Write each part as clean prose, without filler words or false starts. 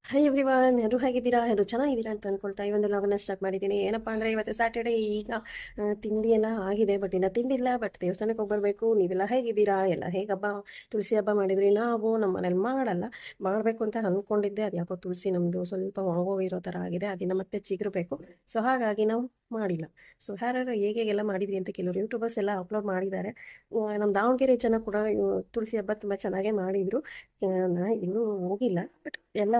Hi everyone, ಎಲ್ಲರೂ ಹೇಗಿದ್ದೀರಾ? ಎಲ್ಲರೂ ಚೆನ್ನಾಗಿದ್ದೀರಾ ಅಂತ ಅಂದ್ಕೊಳ್ತಾ ಈ ಒಂದು ಲಾಗನ್ನ ಸ್ಟಾರ್ಟ್ ಮಾಡಿದ್ದೀನಿ. ಏನಪ್ಪ ಅಂದರೆ ಇವತ್ತು ಸ್ಯಾಟರ್ಡೇ. ಈಗ ತಿಂಡಿ ಎಲ್ಲ ಆಗಿದೆ, ಬಟ್ ಇನ್ನೂ ತಿಂದಿಲ್ಲ. ಬಟ್ ದೇವಸ್ಥಾನಕ್ಕೆ ಹೋಗ್ಬರ್ಬೇಕು. ನೀವೆಲ್ಲ ಹೇಗಿದ್ದೀರಾ? ಎಲ್ಲ ಹೇಗೆ ಹಬ್ಬ, ತುಳಸಿ ಹಬ್ಬ ಮಾಡಿದ್ರಿ? ನಾವು ನಮ್ಮ ಮನೇಲಿ ಮಾಡಲ್ಲ. ಮಾಡಬೇಕು ಅಂತ ಅಂದ್ಕೊಂಡಿದ್ದೆ. ಅದು ಯಾಕೋ ತುಳಸಿ ನಮ್ಮದು ಸ್ವಲ್ಪ ಒಣಗೋಗಿರೋ ಥರ ಆಗಿದೆ. ಅದನ್ನು ಮತ್ತೆ ಚಿಗುರಬೇಕು. ಸೊ ಹಾಗಾಗಿ ನಾವು ಮಾಡಿಲ್ಲ. ಸೊ ಯಾರ್ಯಾರು ಹೇಗೆಲ್ಲ ಮಾಡಿದ್ರಿ ಅಂತ ಕೆಲವರು ಯೂಟ್ಯೂಬರ್ಸ್ ಎಲ್ಲ ಅಪ್ಲೋಡ್ ಮಾಡಿದ್ದಾರೆ. ನಮ್ಮ ದಾವಣಗೆರೆ ಜನ ಕೂಡ ತುಳಸಿ ಹಬ್ಬ ತುಂಬ ಚೆನ್ನಾಗೇ ಮಾಡಿದರು. ನಾ ಇನ್ನೂ ಹೋಗಿಲ್ಲ. ಬಟ್ ಎಲ್ಲ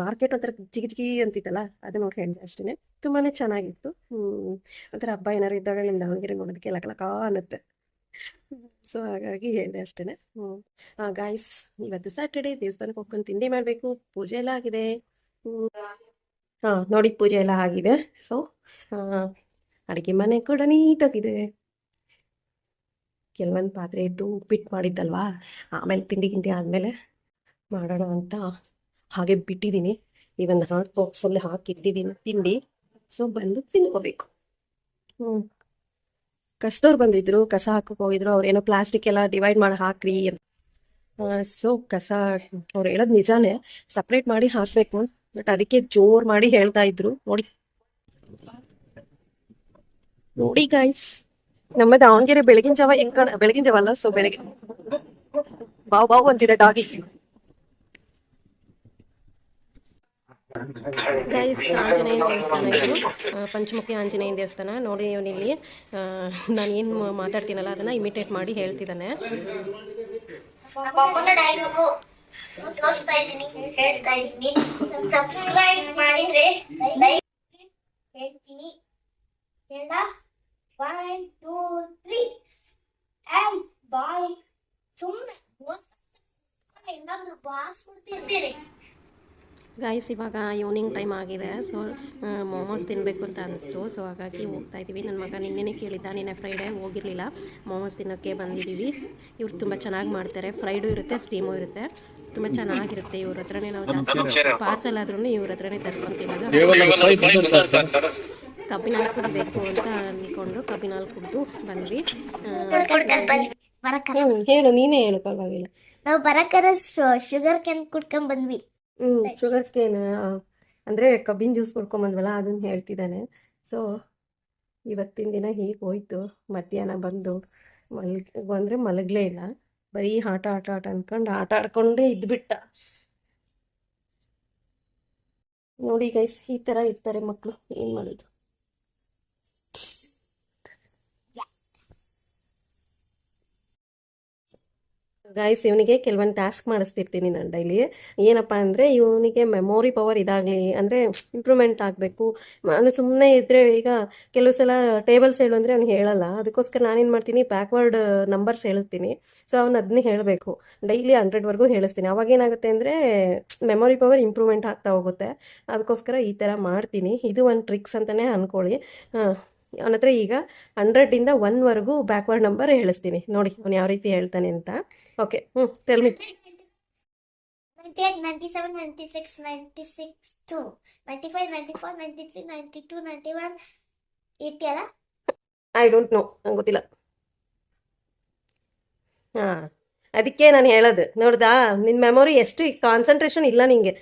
ಮಾರ್ಕೆಟ್ ಒಂಥರ ಜಿಗಿ ಜಿಗಿ ಅಂತಿತ್ತಲ್ಲ, ಅದು ನೋಡಿ ಹೇಳಿದೆ ಅಷ್ಟೇ. ತುಂಬಾನೇ ಚೆನ್ನಾಗಿತ್ತು. ಒಂಥರ ಹಬ್ಬ ಏನಾರು ಇದ್ದಾಗ ನಿಮ್ಮ ದಾವಣಗೆರೆ ನೋಡೋದಕ್ಕೆ ಲಕ ಅನ್ನತ್ತೆ. ಸೊ ಹಾಗಾಗಿ ಹೇಳಿದೆ ಅಷ್ಟೇ. ಗಾಯ್ಸ್, ಇವತ್ತು ಸ್ಯಾಟರ್ಡೇ, ದೇವಸ್ಥಾನಕ್ಕೆ ಹೋಗ್ಕೊಂಡು ತಿಂಡಿ ಮಾಡಬೇಕು. ಪೂಜೆ ಎಲ್ಲ ಆಗಿದೆ. ನೋಡಿ, ಪೂಜೆ ಎಲ್ಲ ಆಗಿದೆ. ಸೊ ಅಡುಗೆ ಮನೆ ಕೂಡ ನೀಟಾಗಿದೆ. ಕೆಲವೊಂದು ಪಾತ್ರೆ ಇದ್ದು ಉಪ್ಪಿಟ್ಟು ಮಾಡಿದ್ದಲ್ವಾ, ಆಮೇಲೆ ತಿಂಡಿ ಗಿಂಡಿ ಆದಮೇಲೆ ಮಾಡೋಣ ಅಂತ ಹಾಗೆ ಬಿಟ್ಟಿದ್ದೀನಿ. ಈ ಒಂದು ಹಾಟ್ ಬಾಕ್ಸಲ್ಲಿ ಹಾಕಿಟ್ಟಿದ್ದೀನಿ ತಿಂಡಿ. ಸೊ ಬಂದು ತಿನ್ಕೋಬೇಕು. ಕಸದವ್ರು ಬಂದಿದ್ರು, ಕಸ ಹಾಕಕ್ಕೆ ಹೋಗಿದ್ರು. ಅವ್ರೇನೋ ಪ್ಲಾಸ್ಟಿಕ್ ಎಲ್ಲ ಡಿವೈಡ್ ಮಾಡಿ ಹಾಕ್ರಿ ಅಂತ. ಸೊ ಕಸ ಅವ್ರು ಹೇಳೋದು ನಿಜಾನೇ, ಸಪ್ರೇಟ್ ಮಾಡಿ ಹಾಕಬೇಕು. ಬಟ್ ಅದಕ್ಕೆ ಜೋರ್ ಮಾಡಿ ಹೇಳ್ತಾ ಇದ್ರು. ನೋಡಿ ನೋಡಿ ಗಾಯ್ಸ್, ನಮ್ಮ ದಾವಣಗೆರೆ ಬೆಳಗಿನ ಜಾವ ಹೆಂಗ್ ಬೆಳಗಿನ ಜಾವ ಅಲ್ಲ, ಸೊ ಬೆಳಗ್ಗೆ ಬಾವು ಬಾವು ಅಂತಿದೆ ಡಾಗಿ. ಗೈಸ್, ಆಂಜನೇಯ ದೇವಸ್ಥಾನ ಇದು, ಪಂಚಮುಖಿ ಆಂಜನೇಯ ದೇವಸ್ಥಾನ. ನೋಡಿ ಇವನಿಲ್ಲಿ ನಾನು ಏನು ಮಾತಾಡ್ತೀನಲ್ಲ ಅದನ್ನು ಇಮಿಟೇಟ್ ಮಾಡಿ ಹೇಳ್ತಿದ್ದಾನೆ. ಸಬ್ಸ್ಕ್ರೈಬ್ ಮಾಡಿದ್ರೆ ಹೇಳ್ತೀನಿ. 1 2 3 ಆಯ್ ಬಾಯ್. ಸುಮ್ಮನೆ ಏನಾದರೂ ಬಾಸ್ಬಿಡ್ತಿರ್ತೀರಿ. ಗಾಯ್ಸ್, ಇವಾಗ ಈವ್ನಿಂಗ್ ಟೈಮ್ ಆಗಿದೆ. ಸೊ ಮೋಮೋಸ್ ತಿನ್ನಬೇಕು ಅಂತ ಅನಿಸ್ತು. ಸೊ ಹಾಗಾಗಿ ಹೋಗ್ತಾ ಇದ್ದೀವಿ. ನನ್ನ ಮಗ ನಿನ್ನೆ ಕೇಳಿದ್ದ, ನಿನ್ನೆ ಫ್ರೈಡೇ ಹೋಗಿರಲಿಲ್ಲ, ಮೋಮೋಸ್ ತಿನ್ನೋಕ್ಕೆ ಬಂದಿದ್ದೀವಿ. ಇವ್ರು ತುಂಬ ಚೆನ್ನಾಗಿ ಮಾಡ್ತಾರೆ. ಫ್ರೈಡು ಇರುತ್ತೆ, ಸ್ಟೀಮು ಇರುತ್ತೆ, ತುಂಬ ಚೆನ್ನಾಗಿರುತ್ತೆ. ಇವ್ರ ಹತ್ರನೇ ನಾವು ಜಾಸ್ತಿ ಪಾರ್ಸಲ್ ಆದ್ರೂ ಇವ್ರ ಹತ್ರನೇ ತರ್ಸ್ಕೊಂಡು ತಿನ್ನೋದು. ಕಬ್ಬಿನ ಹಾಲು ಕುಡಿಬೇಕು ಅಂತ ಅಂದ್ಕೊಂಡು ಕಬ್ಬಿನ ಹಾಲು ಕುಡಿದು ಬಂದ್ವಿ. ಹೇಳು, ನೀನೇ ಹೇಳು, ಪರವಾಗಿಲ್ಲ. ನಾವು ಬರಕರ ಶುಗರ್ ಕ್ಯಾನ್ ಕುಡ್ಕೊಂಡ್ ಬಂದ್ವಿ. ಶುಗರ್ ಕೇನ್ ಅಂದರೆ ಕಬ್ಬಿನ ಜ್ಯೂಸ್ ಕುಡ್ಕೊಂಬಂದ್ವಲ್ಲ, ಅದನ್ನು ಹೇಳ್ತಿದ್ದಾನೆ. ಸೊ ಇವತ್ತಿನ ದಿನ ಹೀಗೆ ಹೋಯ್ತು. ಮಧ್ಯಾಹ್ನ ಬಂದು ಅಂದರೆ ಮಲಗಲೇ ಇಲ್ಲ, ಬರೀ ಆಟ ಆಟ ಆಟ ಅಂದ್ಕೊಂಡು ಆಟ ಆಡ್ಕೊಂಡೇ ಇದ್ಬಿಟ್ಟ. ನೋಡಿ ಗೈಸ್, ಈ ಥರ ಇರ್ತಾರೆ ಮಕ್ಕಳು, ಏನು ಮಾಡೋದು. ಗೈಸ್, ಇವನಿಗೆ ಕೆಲವೊಂದು ಟಾಸ್ಕ್ ಮಾಡಿಸ್ತಿರ್ತೀನಿ ನಾನು ಡೈಲಿ. ಏನಪ್ಪ ಅಂದರೆ ಇವನಿಗೆ ಮೆಮೊರಿ ಪವರ್ ಇದಾಗಲಿ, ಅಂದರೆ ಇಂಪ್ರೂವ್ಮೆಂಟ್ ಆಗಬೇಕು. ನಾನು ಸುಮ್ಮನೆ ಇದ್ದರೆ, ಈಗ ಕೆಲವು ಸಲ ಟೇಬಲ್ಸ್ ಹೇಳು ಅಂದರೆ ಅವ್ನು ಹೇಳಲ್ಲ. ಅದಕ್ಕೋಸ್ಕರ ನಾನೇನು ಮಾಡ್ತೀನಿ, ಬ್ಯಾಕ್ವರ್ಡ್ ನಂಬರ್ಸ್ ಹೇಳ್ತೀನಿ. ಸೊ ಅವ್ನು ಅದನ್ನೇ ಹೇಳಬೇಕು. ಡೈಲಿ 100ವರೆಗೂ ಹೇಳಿಸ್ತೀನಿ. ಅವಾಗೇನಾಗುತ್ತೆ ಅಂದರೆ ಮೆಮೊರಿ ಪವರ್ ಇಂಪ್ರೂವ್ಮೆಂಟ್ ಆಗ್ತಾ ಹೋಗುತ್ತೆ. ಅದಕ್ಕೋಸ್ಕರ ಈ ಥರ ಮಾಡ್ತೀನಿ. ಇದು ಒಂದು ಟ್ರಿಕ್ಸ್ ಅಂತಲೇ ಅಂದ್ಕೊಳ್ಳಿ. ಅವನ ಹತ್ರ ಈಗ 100ಇಂದ 1ವರೆಗೂ ಬ್ಯಾಕ್ವರ್ಡ್ ನಂಬರ್ ಹೇಳಿಸ್ತೀನಿ. ನೋಡಿ ಅವನು ಯಾವ ರೀತಿ ಹೇಳ್ತಾನೆ ಅಂತ. Okay, tell me. 98 97 96 96 2 95 94 93 92 91 80 ಅಲ್ಲ? ಐ ಡೋಂಟ್ ನೋ, ನಂಗೆ ಗೊತ್ತಿಲ್ಲ. ಅದಕ್ಕೆ ನಾನು ಹೇಳೋದು, ನೋಡ್ದಾ, ನಿನ್ನ ಮೆಮೊರಿ ಎಷ್ಟು ಕಾನ್ಸಂಟ್ರೇಷನ್ ಇಲ್ಲ ನಿಂಗೆ.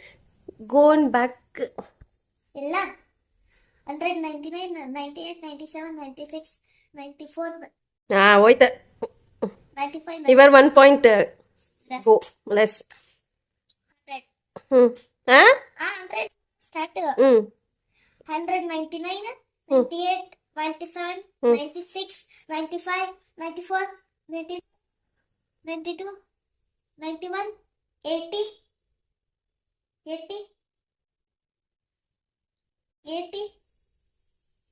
Go and back. ಇಲ್ಲ, 100 99 98 97 96 94. ಹೋಯ್ತು. 95 ಇವರ್ 1 ಪಾಯಿಂಟ್ ಗೋ ಲೆಸ್. 100 ಸ್ಟಾರ್ಟ್. 100 99 98 97 96 95 94 90 92 91 80 80 80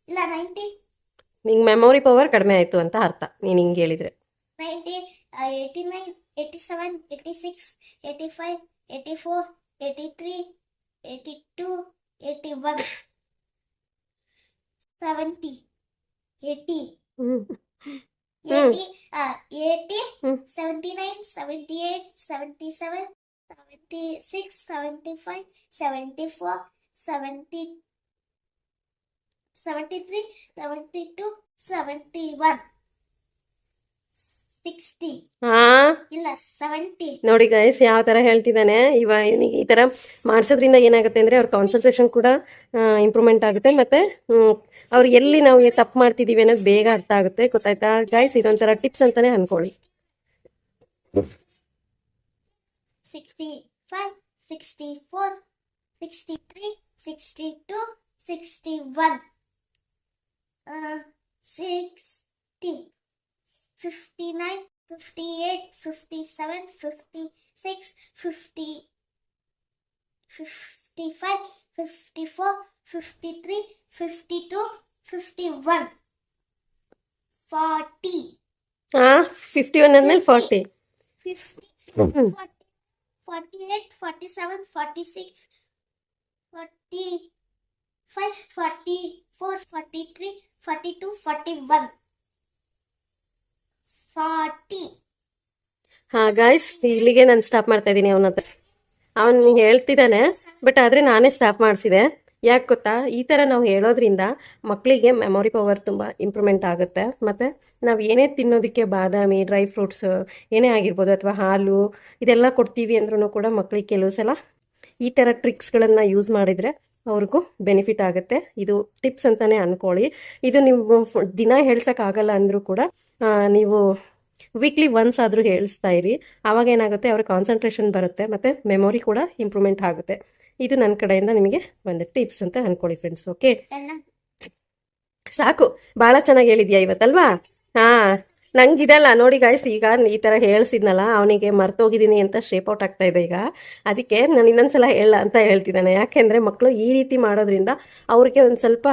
ಇಲ್ಲ 90. ನಿಂಗೆ ಮೆಮೊರಿ ಪವರ್ ಕಡಿಮೆ ಆಯಿತು ಅಂತ ಅರ್ಥ, ನೀನು ಹಿಂಗೆ ಹೇಳಿದರೆ. 90 89 87 86 85 84 83 82 81 70 80 80 79 78 77 76 75 74 70 73 72 71 60 ಹಾ ಇಲ್ಲ 70. ನೋಡಿ ಗೈಸ್ ಯಾವ ತರ ಹೇಳ್ತಿದ್ದಾನೆ. ಇವನಿಗೆ ಈ ತರ ಮಾಡಿಸೋದ್ರಿಂದ ಏನಾಗುತ್ತೆ ಅಂದ್ರೆ ಅವ್ರ ಕಾನ್ಸಂಟ್ರೇಷನ್ ಕೂಡ ಇಂಪ್ರೂವ್ಮೆಂಟ್ ಆಗುತ್ತೆ. ಮತ್ತೆ ಅವ್ರು ಎಲ್ಲಿ ನಾವು ತಪ್ಪು ಮಾಡ್ತಿದೀವಿ ಅನ್ನೋದು ಬೇಗ ಅರ್ಥ ಆಗುತ್ತೆ. ಗೊತ್ತಾಯ್ತಾ ಗೈಸ್? ಇದೊಂಥರ ಟಿಪ್ಸ್ ಅಂತಾನೆ ಅನ್ಕೊಳ್ಳಿ. 65, 64, 63, 62, 61, 60, 59, 58, 57, 56, 50, 55, 54, 53, 52, 51, 40, 51 ಆದ್ಮೇಲೆ 40. 50, 40, 48, 47, 46, 45, 44, 43, 42, 41, 40. ಗೈಸ್ ಇಲ್ಲಿಗೆ ನಾನು ಸ್ಟಾಪ್ ಮಾಡ್ತಾ ಇದ್ದೀನಿ. ಅವನ ಹತ್ರ ಅವನು ಹೇಳ್ತಿದ್ದಾನೆ, ಬಟ್ ಆದರೆ ನಾನೇ ಸ್ಟಾಪ್ ಮಾಡಿಸಿದೆ. ಯಾಕೆ ಗೊತ್ತಾ? ಈ ಥರ ನಾವು ಹೇಳೋದ್ರಿಂದ ಮಕ್ಕಳಿಗೆ ಮೆಮೊರಿ ಪವರ್ ತುಂಬ ಇಂಪ್ರೂವ್ಮೆಂಟ್ ಆಗುತ್ತೆ. ಮತ್ತು ನಾವು ಏನೇ ತಿನ್ನೋದಕ್ಕೆ ಬಾದಾಮಿ, ಡ್ರೈ ಫ್ರೂಟ್ಸ್ ಏನೇ ಆಗಿರ್ಬೋದು, ಅಥವಾ ಹಾಲು ಇದೆಲ್ಲ ಕೊಡ್ತೀವಿ ಅಂದ್ರೂ ಕೂಡ ಮಕ್ಕಳಿಗೆ ಕೆಲವು ಸಲ ಈ ಥರ ಟ್ರಿಕ್ಸ್ಗಳನ್ನು ಯೂಸ್ ಮಾಡಿದರೆ ಅವ್ರಿಗೂ ಬೆನಿಫಿಟ್ ಆಗುತ್ತೆ. ಇದು ಟಿಪ್ಸ್ ಅಂತಾನೆ ಅನ್ಕೊಳ್ಳಿ. ಇದು ನೀವು ದಿನ ಹೇಳ್ಸೋಕ್ಕಾಗಲ್ಲ ಅಂದರೂ ಕೂಡ ನೀವು ವೀಕ್ಲಿ ಒನ್ಸ್ ಆದರೂ ಹೇಳಿಸ್ತಾ ಇರಿ. ಆವಾಗ ಏನಾಗುತ್ತೆ, ಅವ್ರ ಕಾನ್ಸಂಟ್ರೇಷನ್ ಬರುತ್ತೆ ಮತ್ತು ಮೆಮೊರಿ ಕೂಡ ಇಂಪ್ರೂವ್ಮೆಂಟ್ ಆಗುತ್ತೆ. ಇದು ನನ್ನ ಕಡೆಯಿಂದ ನಿಮಗೆ ಒಂದು ಟಿಪ್ಸ್ ಅಂತ ಅನ್ಕೊಳ್ಳಿ ಫ್ರೆಂಡ್ಸ್. ಓಕೆ, ಸಾಕು, ಭಾಳ ಚೆನ್ನಾಗಿ ಹೇಳಿದ್ಯಾ ಇವತ್ತಲ್ವಾ? ನಂಗಿದಲ್ಲ ನೋಡಿ ಗಾಯ್ಸ್. ಈಗ ಈ ಥರ ಹೇಳ್ಸಿದ್ನಲ್ಲ, ಅವನಿಗೆ ಮರ್ತೋಗಿದ್ದೀನಿ ಅಂತ ಶೇಪ್ ಔಟ್ ಆಗ್ತಾ ಇದೆ ಈಗ. ಅದಕ್ಕೆ ನಾನು ಇನ್ನೊಂದ್ಸಲ ಹೇಳ ಅಂತ ಹೇಳ್ತಿದ್ದಾನೆ. ಯಾಕೆಂದರೆ ಮಕ್ಕಳು ಈ ರೀತಿ ಮಾಡೋದ್ರಿಂದ ಅವ್ರಿಗೆ ಒಂದು ಸ್ವಲ್ಪ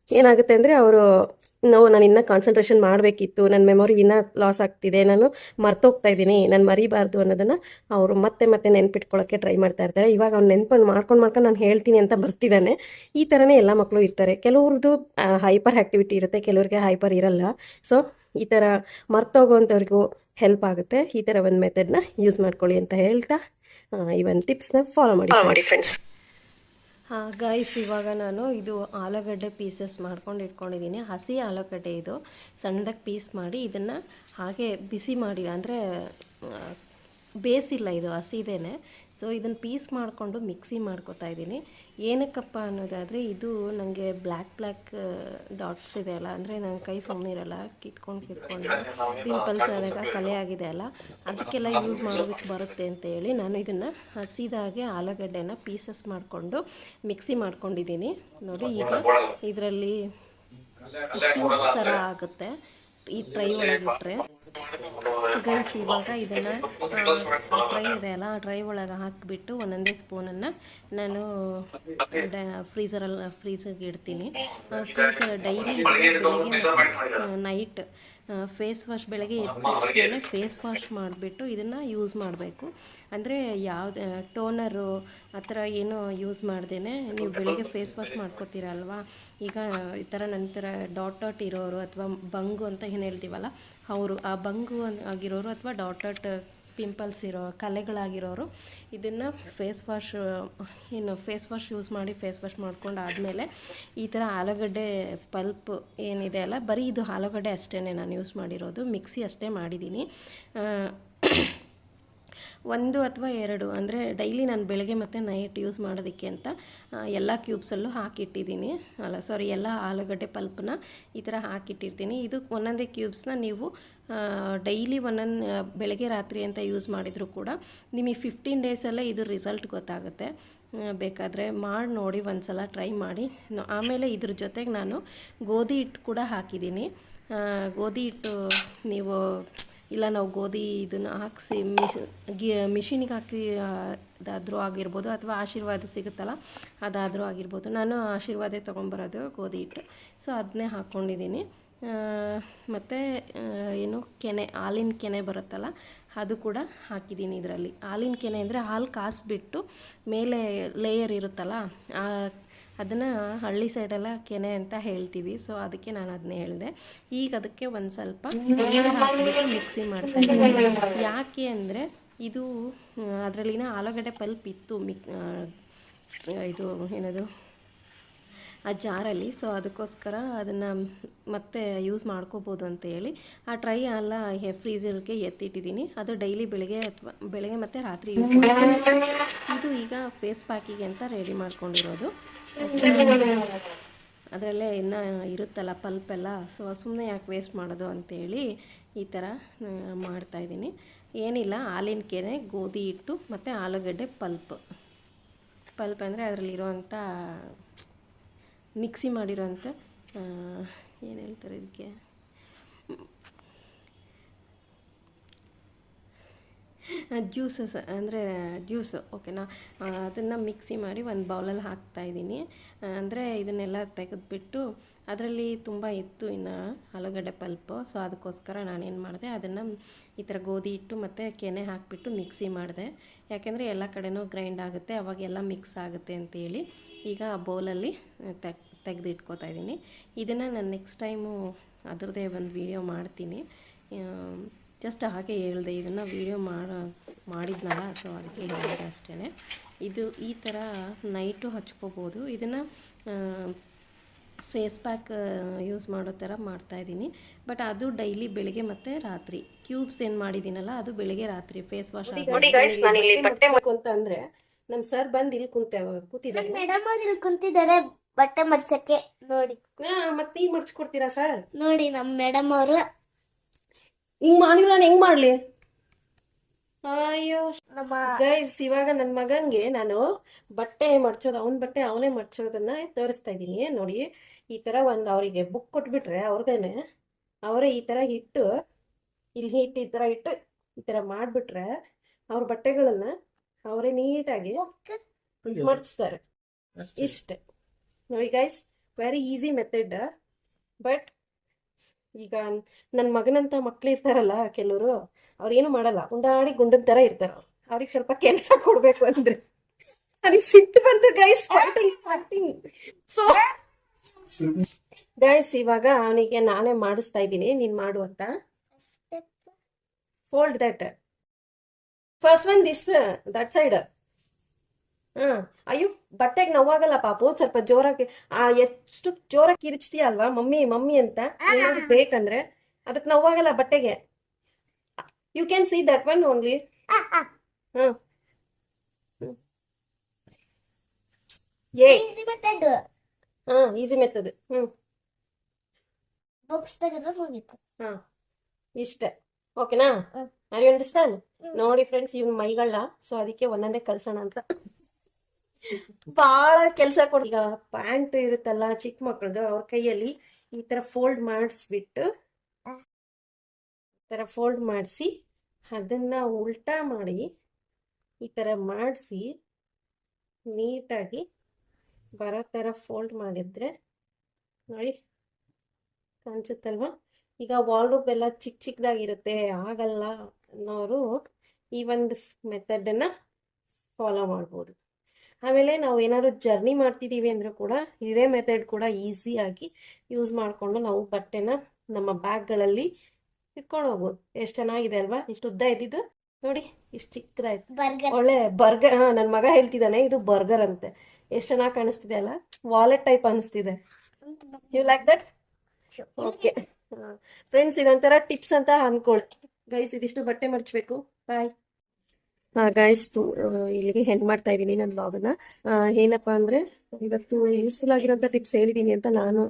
ಏನಾಗುತ್ತೆ ಅಂದರೆ ಅವರು ನಾನು ಇನ್ನೂ ಕಾನ್ಸಂಟ್ರೇಷನ್ ಮಾಡಬೇಕಿತ್ತು, ನನ್ನ ಮೆಮೊರಿ ಇನ್ನೂ ಲಾಸ್ ಆಗ್ತಿದೆ, ನಾನು ಮರ್ತೋಗ್ತಾ ಇದ್ದೀನಿ, ನಾನು ಮರಿಬಾರ್ದು ಅನ್ನೋದನ್ನು ಅವರು ಮತ್ತೆ ಮತ್ತೆ ನೆನ್ಪಿಟ್ಕೊಳ್ಳೋಕ್ಕೆ ಟ್ರೈ ಮಾಡ್ತಾ ಇರ್ತಾರೆ. ಇವಾಗ ಅವ್ನು ನೆನ್ಪನ್ನು ಮಾಡ್ಕೊಂಡು ನಾನು ಹೇಳ್ತೀನಿ ಅಂತ ಬರ್ತಿದ್ದಾನೆ. ಈ ಥರನೇ ಎಲ್ಲ ಮಕ್ಕಳು ಇರ್ತಾರೆ. ಕೆಲವ್ರದ್ದು ಹೈಪರ್ ಆ್ಯಕ್ಟಿವಿಟಿ ಇರುತ್ತೆ, ಕೆಲವ್ರಿಗೆ ಹೈಪರ್ ಇರಲ್ಲ. ಸೊ ಈ ಥರ ಮರ್ತೋಗೋವಂಥವ್ರಿಗೂ ಹೆಲ್ಪ್ ಆಗುತ್ತೆ. ಈ ಥರ ಒಂದು ಮೆಥಡ್ನ ಯೂಸ್ ಮಾಡ್ಕೊಳ್ಳಿ ಅಂತ ಹೇಳ್ತಾ ಈ ಒಂದು ಟಿಪ್ಸ್ನ ಫಾಲೋ ಮಾಡಿ ಫ್ರೆಂಡ್ಸ್. ಗೈಸ್, ಇವಾಗ ನಾನು ಇದು ಆಲೂಗಡ್ಡೆ ಪೀಸಸ್ ಮಾಡ್ಕೊಂಡು ಇಟ್ಕೊಂಡಿದ್ದೀನಿ. ಹಸಿ ಆಲೂಗಡ್ಡೆ ಇದು ಸಣ್ಣದಾಗಿ ಪೀಸ್ ಮಾಡಿ ಇದನ್ನು ಹಾಗೆ ಬಿಸಿ ಮಾಡಿ, ಅಂದರೆ ಬೇಯಿಸಿಲ್ಲ, ಇದು ಹಸಿದೇನೆ. ಸೊ ಇದನ್ನು ಪೀಸ್ ಮಾಡಿಕೊಂಡು ಮಿಕ್ಸಿ ಮಾಡ್ಕೊತಾ ಇದ್ದೀನಿ. ಏನಕ್ಕಪ್ಪ ಅನ್ನೋದಾದರೆ, ಇದು ನನಗೆ ಬ್ಲ್ಯಾಕ್ ಡಾಟ್ಸ್ ಇದೆ ಅಲ್ಲ, ಅಂದರೆ ನನ್ನ ಕೈ ಸುಮ್ಮನಿರಲ್ಲ, ಕಿತ್ಕೊಂಡು ಪಿಂಪಲ್ಸ್ ಆದಾಗ ಕಲೆ ಆಗಿದೆ ಅಲ್ಲ, ಅದಕ್ಕೆಲ್ಲ ಯೂಸ್ ಮಾಡೋದಕ್ಕೆ ಬರುತ್ತೆ ಅಂತ ಹೇಳಿ ನಾನು ಇದನ್ನು ಹಸಿದಾಗೆ ಆಲೂಗಡ್ಡೆನ ಪೀಸಸ್ ಮಾಡಿಕೊಂಡು ಮಿಕ್ಸಿ ಮಾಡ್ಕೊಂಡಿದ್ದೀನಿ. ನೋಡಿ, ಈಗ ಇದರಲ್ಲಿ ಕ್ಯೂಬ್ಸ್ ಥರ ಆಗುತ್ತೆ ಈ ಟ್ರೈ ಒಳಗಿಟ್ರೆ. ಗೈಸ್, ಇವಾಗ ಇದನ್ನು ಟ್ರೈ ಇದೆ ಅಲ್ಲ, ಆ ಟ್ರೈ ಒಳಗೆ ಹಾಕಿಬಿಟ್ಟು ಒಂದೊಂದೇ ಸ್ಪೂನನ್ನು ನಾನು ಫ್ರೀಝರ್ಗೆ ಇಡ್ತೀನಿ. ಡೈಲಿ ಬೆಳಗ್ಗೆ ನೈಟ್ ಫೇಸ್ ವಾಶ್, ಬೆಳಗ್ಗೆ ಎದ್ದ ತಕ್ಷಣ ಫೇಸ್ ವಾಶ್ ಮಾಡಿಬಿಟ್ಟು ಇದನ್ನು ಯೂಸ್ ಮಾಡಬೇಕು. ಅಂದರೆ ಯಾವ್ದು ಟೋನರು ಆ ಥರ ಏನೋ ಯೂಸ್ ಮಾಡ್ದೇನೆ ನೀವು ಬೆಳಗ್ಗೆ ಫೇಸ್ ವಾಶ್ ಮಾಡ್ಕೋತೀರಲ್ವಾ. ಈಗ ಈ ಥರ ನಂತರ ಡಾಟ್ ಇರೋರು ಅಥವಾ ಬಂಗು ಅಂತ ಏನು ಹೇಳ್ತೀವಲ್ಲ, ಅವರು ಆ ಬಂಗು ಆಗಿರೋರು ಅಥವಾ ಡಾಟ್ ಪಿಂಪಲ್ಸ್ ಇರೋ ಕಲೆಗಳಾಗಿರೋರು ಇದನ್ನು ಫೇಸ್ ವಾಶ್ ಯೂಸ್ ಮಾಡಿ ಫೇಸ್ ವಾಶ್ ಮಾಡ್ಕೊಂಡು ಆದಮೇಲೆ ಈ ಥರ ಆಲೂಗಡ್ಡೆ ಪಲ್ಪ್ ಏನಿದೆ ಅಲ್ಲ, ಬರೀ ಇದು ಆಲೂಗಡ್ಡೆ ಅಷ್ಟೇ ನಾನು ಯೂಸ್ ಮಾಡಿರೋದು, ಮಿಕ್ಸಿ ಅಷ್ಟೇ ಮಾಡಿದ್ದೀನಿ. 1 ಅಥವಾ 2 ಅಂದರೆ ಡೈಲಿ ನಾನು ಬೆಳಗ್ಗೆ ಮತ್ತು ನೈಟ್ ಯೂಸ್ ಮಾಡೋದಕ್ಕೆ ಅಂತ ಎಲ್ಲ ಕ್ಯೂಬ್ಸಲ್ಲೂ ಹಾಕಿಟ್ಟಿದ್ದೀನಿ. ಎಲ್ಲ ಆಲೂಗಡ್ಡೆ ಪಲ್ಪನ್ನ ಈ ಥರ ಹಾಕಿಟ್ಟಿರ್ತೀನಿ. ಇದು ಒಂದೊಂದೇ ಕ್ಯೂಬ್ಸ್ನ ನೀವು ಡೈಲಿ ಬೆಳಗ್ಗೆ ರಾತ್ರಿ ಅಂತ ಯೂಸ್ ಮಾಡಿದರೂ ಕೂಡ ನಿಮಗೆ 15 ಡೇಸಲ್ಲೇ ಇದು ರಿಸಲ್ಟ್ ಗೊತ್ತಾಗುತ್ತೆ. ಬೇಕಾದರೆ ಮಾಡಿ ನೋಡಿ, ಒಂದು ಸಲ ಟ್ರೈ ಮಾಡಿ. ಆಮೇಲೆ ಇದ್ರ ಜೊತೆಗೆ ನಾನು ಗೋಧಿ ಹಿಟ್ಟು ಕೂಡ ಹಾಕಿದ್ದೀನಿ. ಗೋಧಿ ಹಿಟ್ಟು ನೀವು ಇಲ್ಲ ನಾವು ಗೋಧಿ ಇದನ್ನು ಹಾಕಿಸಿ ಮಿಷಿನಿಗೆ ಹಾಕಿ ಅದಾದರೂ ಆಗಿರ್ಬೋದು, ಅಥವಾ ಆಶೀರ್ವಾದ ಸಿಗುತ್ತಲ್ಲ ಅದಾದರೂ ಆಗಿರ್ಬೋದು. ನಾನು ಆಶೀರ್ವಾದ ತೊಗೊಂಬರೋದು ಗೋಧಿ ಹಿಟ್ಟು, ಸೊ ಅದನ್ನೇ ಹಾಕ್ಕೊಂಡಿದ್ದೀನಿ. ಮತ್ತು ಏನು ಹಾಲಿನ ಕೆನೆ ಬರುತ್ತಲ್ಲ ಅದು ಕೂಡ ಹಾಕಿದ್ದೀನಿ ಇದರಲ್ಲಿ. ಹಾಲಿನ ಕೆನೆ ಅಂದರೆ ಹಾಲು ಕಾಸಿಬಿಟ್ಟು ಮೇಲೆ ಲೇಯರ್ ಇರುತ್ತಲ್ಲ, ಅದನ್ನು ಹಳ್ಳಿ ಸೈಡೆಲ್ಲ ಕೆನೆ ಅಂತ ಹೇಳ್ತೀವಿ. ಸೊ ಅದಕ್ಕೆ ನಾನು ಅದನ್ನೇ ಹೇಳಿದೆ. ಈಗ ಅದಕ್ಕೆ ಒಂದು ಸ್ವಲ್ಪ ನೀರು ಹಾಕಿಬಿಟ್ಟು ಮಿಕ್ಸಿ ಮಾಡ್ತಾಯಿದ್ದೀನಿ. ಯಾಕೆ ಅಂದರೆ ಇದು ಅದರಲ್ಲಿನ ಆಲೂಗಡ್ಡೆ ಪಲ್ಪ್ ಇತ್ತು, ಇದು ಏನದು ಆ ಜಾರಲ್ಲಿ. ಸೊ ಅದಕ್ಕೋಸ್ಕರ ಅದನ್ನು ಮತ್ತೆ ಯೂಸ್ ಮಾಡ್ಕೋಬೋದು ಅಂತ ಹೇಳಿ ಆ ಟ್ರೈ ಎಲ್ಲ ಫ್ರೀಸರ್ಗೆ ಎತ್ತಿಟ್ಟಿದ್ದೀನಿ. ಅದು ಡೈಲಿ ಬೆಳಗ್ಗೆ ಮತ್ತು ರಾತ್ರಿ ಯೂಸ್ ಮಾಡ್ತೀನಿ. ಇದು ಈಗ ಫೇಸ್ ಪ್ಯಾಕಿಗೆ ಅಂತ ರೆಡಿ ಮಾಡ್ಕೊಂಡಿರೋದು. ಅದರಲ್ಲೇ ಇನ್ನೂ ಇರುತ್ತಲ್ಲ ಪಲ್ಪೆಲ್ಲ, ಸೊ ಸುಮ್ಮನೆ ಯಾಕೆ ವೇಸ್ಟ್ ಮಾಡೋದು ಅಂತೇಳಿ ಈ ಥರ ಮಾಡ್ತಾಯಿದ್ದೀನಿ. ಏನಿಲ್ಲ, ಹಾಲಿನ ಕೆನೆ, ಗೋಧಿ ಹಿಟ್ಟು ಮತ್ತು ಆಲೂಗಡ್ಡೆ ಪಲ್ಪ್ ಅಂದರೆ ಅದರಲ್ಲಿರೋವಂಥ ಮಿಕ್ಸಿ ಮಾಡಿರೋವಂಥ ಏನು ಹೇಳ್ತಾರೆ ಇದಕ್ಕೆ, ಜ್ಯೂಸಸ್ ಅಂದರೆ ಜ್ಯೂಸು, ಓಕೆನಾ. ಅದನ್ನು ಮಿಕ್ಸಿ ಮಾಡಿ ಒಂದು ಬೌಲಲ್ಲಿ ಹಾಕ್ತಾಯಿದ್ದೀನಿ. ಅಂದರೆ ಇದನ್ನೆಲ್ಲ ತೆಗೆದುಬಿಟ್ಟು ಅದರಲ್ಲಿ ತುಂಬ ಇತ್ತು ಇನ್ನು ಆಲೂಗಡ್ಡೆ ಪಲ್ಪು. ಸೊ ಅದಕ್ಕೋಸ್ಕರ ನಾನೇನು ಮಾಡಿದೆ, ಅದನ್ನು ಈ ಥರ ಗೋಧಿ ಹಿಟ್ಟು ಮತ್ತು ಕೆನೆ ಹಾಕಿಬಿಟ್ಟು ಮಿಕ್ಸಿ ಮಾಡಿದೆ. ಯಾಕೆಂದರೆ ಎಲ್ಲ ಕಡೆನೂ ಗ್ರೈಂಡ್ ಆಗುತ್ತೆ, ಅವಾಗೆಲ್ಲ ಮಿಕ್ಸ್ ಆಗುತ್ತೆ ಅಂತೇಳಿ ಈಗ ಆ ಬೌಲಲ್ಲಿ ತೆಗೆದಿಟ್ಕೋತಾ ಇದ್ದೀನಿ. ಇದನ್ನು ನಾನು ನೆಕ್ಸ್ಟ್ ಟೈಮು ಅದರದ್ದೇ ಒಂದು ವಿಡಿಯೋ ಮಾಡ್ತೀನಿ. ಜಸ್ಟ್ ಹಾಗೆ ಹೇಳಿದೆ, ಇದನ್ನು ವಿಡಿಯೋ ಮಾಡಿದ್ನಲ್ಲ, ಸೊ ಅದಕ್ಕೆ ಹೇಳಿದೆ ಅಷ್ಟೇ. ಇದು ಈ ಥರ ನೈಟು ಹಚ್ಕೋಬೋದು. ಇದನ್ನು ಫೇಸ್ ಪ್ಯಾಕ್ ಯೂಸ್ ಮಾಡೋ ಥರ ಮಾಡ್ತಾಯಿದ್ದೀನಿ. ಬಟ್ ಅದು ಡೈಲಿ ಬೆಳಗ್ಗೆ ಮತ್ತು ರಾತ್ರಿ ಕ್ಯೂಬ್ಸ್ ಏನು ಮಾಡಿದ್ದೀನಲ್ಲ, ಅದು ಬೆಳಗ್ಗೆ ರಾತ್ರಿ ಫೇಸ್ ವಾಶ್ ಅಂತ ಅಂದರೆ ನಮ್ಮ ಸರ್ ಬಂದು ಇಲ್ಲಿ ಕೂತಿದ್ದಾರೆ. ಮೇಡಮ್ ಅವ್ರು ಇಲ್ಲಿ ಕುಂತಿದ್ದಾರೆ ಬಟ್ಟೆ ಮಡ್ಚಕ್ಕೆ. ನೋಡಿ ಮತ್ತೆ ಈಗ ಮಡ್ಚ್ಕೊಡ್ತೀರಾ ಸರ್? ನೋಡಿ ನಮ್ಮ ಮೇಡಮ್ ಅವರು ಹಿಂಗ್ ಮಾಡಿದ್ರೆ ನಾನು ಹೆಂಗ್ ಮಾಡ್ಲಿ? ಅಯ್ಯೋ ಗೈಸ್, ಇವಾಗ ನನ್ನ ಮಗನ್ಗೆ ನಾನು ಬಟ್ಟೆ ಮಡ್ಚೋದು, ಅವನ ಬಟ್ಟೆ ಅವನೇ ಮಡ್ಚೋದನ್ನ ತೋರಿಸ್ತಾ ಇದ್ದೀನಿ. ನೋಡಿ, ಈ ತರ ಒಂದು ಅವರಿಗೆ ಬುಕ್ ಕೊಟ್ಬಿಟ್ರೆ ಅವ್ರದೇನೆ ಅವರೇ ಈ ತರ ಇಟ್ಟು, ಇಲ್ಲಿ ಹಿಟ್ಟು ಈ ತರ ಇಟ್ಟು ಈ ತರ ಮಾಡ್ಬಿಟ್ರೆ ಅವ್ರ ಬಟ್ಟೆಗಳನ್ನ ಅವರೇ ನೀಟಾಗಿ ಮಡ್ಚ್ತಾರೆ. ಇಷ್ಟೇ ನೋಡಿ guys, very easy method. But ಈಗ ನನ್ನ ಮಗನಂತ ಮಕ್ಳು ಇರ್ತಾರಲ್ಲ ಕೆಲವರು, ಅವ್ರೇನು ಮಾಡಲ್ಲ, ಉಂಡಾಡಿ ಗುಂಡದ ಥರ ಇರ್ತಾರ. ಅವ್ರಿಗೆ ಸ್ವಲ್ಪ ಕೆಲಸ ಕೊಡ್ಬೇಕು ಅಂದ್ರೆ ಅದಕ್ಕೆ ಸಿಟ್ಟು ಬಂತು ಗೈಸ್. ಫೈಟಿಂಗ್. ಸೊ ಗೈಸ್, ಇವಾಗ ಅವನಿಗೆ ನಾನೇ ಮಾಡಿಸ್ತಾ ಇದ್ದೀನಿ, ನೀನ್ ಮಾಡು ಅಂತ. Fold that first one, this that side. ಅಯ್ಯೋ, ಬಟ್ಟೆಗೆ ನೋವಾಗಲ್ಲ ಪಾಪು, ಸ್ವಲ್ಪ ಜೋರಾಗಿ ಎಷ್ಟು ಜೋರಾಗಿ ಕಿರಿಚ್ತೀಯ ಅಲ್ವಾ ಮಮ್ಮಿ ಮಮ್ಮಿ ಅಂತ ಬೇಕಂದ್ರೆ ಅದಕ್ಕೆ ನೋವಾಗಲ್ಲ ಬಟ್ಟೆಗೆ. You can see that one only. Easy method. Books ತೆಗೆದ್ರೆ ಮುಗೀತು. ಇಷ್ಟೇ, ಓಕೆನಾ? Are you understand? ನೋಡಿ ಫ್ರೆಂಡ್ಸ್, ಇವ್ನ ಮೈಗಳನ್ನ, ಸೊ ಅದಕ್ಕೆ ಒಂದೊಂದೇ ಕಳ್ಸೋಣ ಅಂತ ಬಹಳ ಕೆಲಸ ಕೊಡಿ. ಈಗ ಪ್ಯಾಂಟ್ ಇರುತ್ತಲ್ಲ ಚಿಕ್ಕ ಮಕ್ಕಳದು, ಅವ್ರ ಕೈಯಲ್ಲಿ ಈ ತರ ಫೋಲ್ಡ್ ಮಾಡಿಸ್ಬಿಟ್ಟು, ತರ ಫೋಲ್ಡ್ ಮಾಡಿಸಿ ಅದನ್ನ ಉಲ್ಟಾ ಮಾಡಿ ಈ ತರ ಮಾಡಿಸಿ ನೀಟಾಗಿ ಬರೋ ತರ ಫೋಲ್ಡ್ ಮಾಡಿದ್ರೆ ನೋಡಿ ಕಾಣಿಸುತ್ತಲ್ವಾ? ಈಗ ವಾರ್ಡ್ರೋಬ್ ಎಲ್ಲ ಚಿಕ್ಕ ಚಿಕ್ಕದಾಗಿರುತ್ತೆ, ಆಗಲ್ಲ ಅನ್ನೋರು ಈ ಒಂದು ಮೆಥಡನ್ನು ಫಾಲೋ ಮಾಡ್ಬೋದು. ಆಮೇಲೆ ನಾವು ಏನಾದ್ರು ಜರ್ನಿ ಮಾಡ್ತಿದ್ದೀವಿ ಅಂದರೂ ಕೂಡ ಇದೇ ಮೆಥಡ್ ಕೂಡ ಈಸಿಯಾಗಿ ಯೂಸ್ ಮಾಡಿಕೊಂಡು ನಾವು ಬಟ್ಟೆನ ನಮ್ಮ ಬ್ಯಾಗ್ಗಳಲ್ಲಿ ಇಟ್ಕೊಂಡು ಹೋಗ್ಬೋದು. ಎಷ್ಟು ಚೆನ್ನಾಗಿದೆ ಅಲ್ವಾ? ಇಷ್ಟು ಉದ್ದ ಇದ್ದಿದ್ದು ನೋಡಿ, ಇಷ್ಟು ಚಿಕ್ಕದಾಯ್ತು. ಒಳ್ಳೆ ಬರ್ಗರ್. ನನ್ನ ಮಗ ಹೇಳ್ತಿದ್ದಾನೆ ಇದು ಬರ್ಗರ್ ಅಂತೆ. ಎಷ್ಟು ಚೆನ್ನಾಗಿ ಕಾಣಿಸ್ತಿದೆ ಅಲ್ಲ, ವಾಲೆಟ್ ಟೈಪ್ ಅನಿಸ್ತಿದೆ. You like that? Okay friends, ಇದೊಂಥರ ಟಿಪ್ಸ್ ಅಂತ ಅನ್ಕೊಳ್ಳಿ ಗೈಸ್. ಇದಿಷ್ಟು ಬಟ್ಟೆ ಮಡ್ಚಬೇಕು. ಬಾಯ್. ಗೈಸ್, ಇಲ್ಲಿಗೆ ಹೆಂಡ್ ಮಾಡ್ತಾ ಇದ್ದೀನಿ ನನ್ನ ಬ್ಲಾಗನ್ನ. ಏನಪ್ಪಾ ಅಂದ್ರೆ, ಇವತ್ತು ಯೂಸ್ಫುಲ್ ಆಗಿರೋಂಥ ಟಿಪ್ಸ್ ಹೇಳಿದ್ದೀನಿ ಅಂತ ನಾನು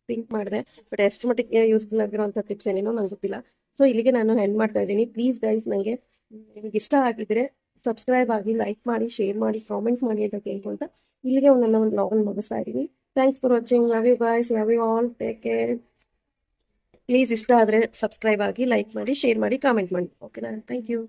ಥಿಂಕ್ ಮಾಡಿದೆ. ಬಟ್ ಎಷ್ಟು ಮಟ್ಟಿಗೆ ಯೂಸ್ಫುಲ್ ಆಗಿರೋಂಥ ಟಿಪ್ಸ್ ಏನೇನೋ ನಂಗೆ ಗೊತ್ತಿಲ್ಲ. ಸೊ ಇಲ್ಲಿಗೆ ನಾನು ಹೆಂಡ್ ಮಾಡ್ತಾ ಇದ್ದೀನಿ. ಪ್ಲೀಸ್ ಗೈಸ್, ನನಗೆ ನಿಮಗೆ ಇಷ್ಟ ಆಗಿದ್ರೆ ಸಬ್ಸ್ಕ್ರೈಬ್ ಆಗಿ, ಲೈಕ್ ಮಾಡಿ, ಶೇರ್ ಮಾಡಿ, ಕಾಮೆಂಟ್ಸ್ ಮಾಡಿ ಅಂತ ಕೇಳ್ಕೊಂತ ಇಲ್ಲಿಗೆ ನನ್ನ ಒಂದು ಬ್ಲಾಗನ್ನು ಮುಗಿಸ್ತಾ ಇದ್ದೀನಿ. Thanks for watching. Love you guys, love you all, take care. Please ಇಷ್ಟ ಆದರೆ ಸಬ್ಸ್ಕ್ರೈಬ್ ಆಗಿ, ಲೈಕ್ ಮಾಡಿ, ಶೇರ್ ಮಾಡಿ, ಕಾಮೆಂಟ್ ಮಾಡಿ. ಓಕೆನಾ? Thank you.